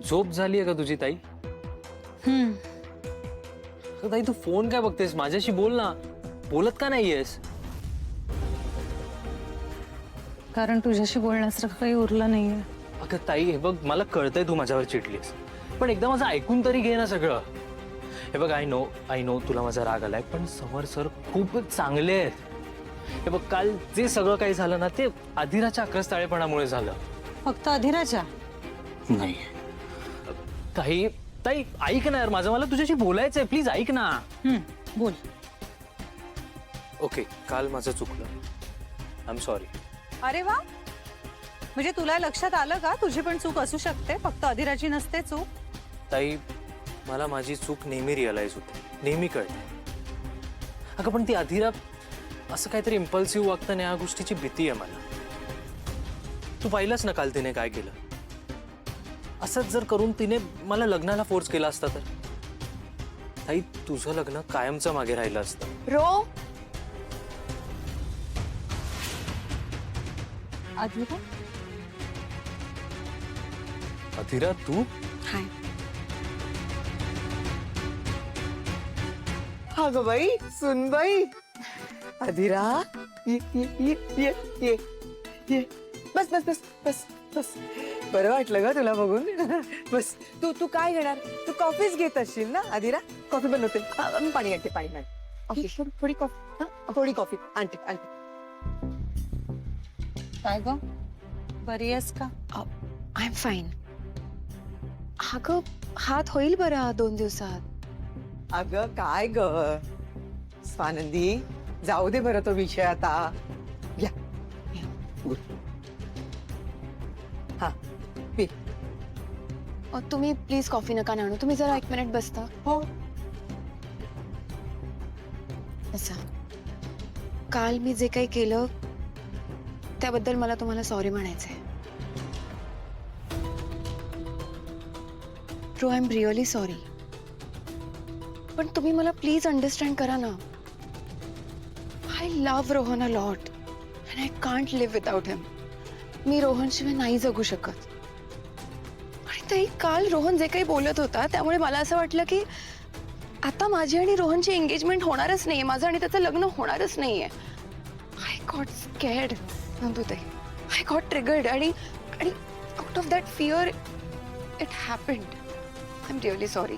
झोप झाली आहे का तुझी ताई? अगं ताई, तू फोन काय बघतेस? माझ्याशी बोल ना. बोलत का नाहीयेस? कारण तुझ्याशी बोलण्यासारखं काही उरलं नाहीये. अगं ताई, हे बघ, मला कळतंय तू माझ्यावर चिडलीस, पण एकदा माझं ऐकून तरी घे ना सगळं. हे बघ, आय नो तुला माझा राग आलाय, पण समर सर खूप चांगले आहेत. हे बघ, काल जे सगळं काही झालं ना, ते अधिराच्या अक्रस्ताळेपणामुळे झालं. फक्त अधिराच्या? नाही ताई, ताई ऐक ना यार, माझं मला तुझ्याशी बोलायचंय, प्लीज ऐक ना. बोल. ओके, काल माझं चुकलं, आय एम सॉरी. अरे वा, म्हणजे तुला लक्षात आलं का तुझी पण चूक असू शकते, फक्त अधिराची नसते चूक. ताई, मला माझी चूक नेहमी रिअलाइज होते, नेहमी कळते. अगं पण ती अधिरा असं काहीतरी इम्पल्सिव्ह वागतं ना, या गोष्टीची भीती आहे मला. तू पाहिलंस ना काल तिने काय केलं. असंच जर करून तिने मला लग्नाला फोर्स केला असता तर ताई, तुझं लग्न कायमचं मागे राहिलं असतं. रो, अधिरा? अधिरा, तू? हाय. हा ग बाई, सुन बाई. अधिरा, ये ये ये ये ये ये. बस बस बस बस बस. बरं वाटलं ग तुला बघून. बस. तू तू काय घेणार? तू कॉफीच घेत असशील ना अधिरा? कॉफी बनवते. मी पाणी आणते, पाणी आणते. थोडी कॉफी. हा, थोडी कॉफी आणते आणते. काय ग, बरी आहेस का? I am fine. अगं, हात होईल बरं 2 दिवसात. अगं काय ग स्वानंदी, जाऊ दे बरं तो विषय आता. या हा, पी. तुम्ही प्लीज कॉफी नका आणू. तुम्ही जरा 1 मिनिट बसता. हो. असं, काल मी जे काही केलं त्याबद्दल मला तुम्हाला सॉरी म्हणायचंय. Ro, I am really sorry. पण तुम्ही मला प्लीज अंडरस्टँड करा ना. I love Rohan a lot and I can't live without him. मी रोहनशिवाय नाही जगू शकत. आणि ताई, काल रोहन जे काही बोलत होता त्यामुळे मला असं वाटलं की आता माझी आणि रोहनची एंगेजमेंट होणारच नाहीये, माझं आणि त्याचं लग्न होणारच नाहीये. आय गॉट स्कॅर्ड नंदुताई. आय गॉट ट्रिगर्ड आणि out of that fear it happened. I am really sorry.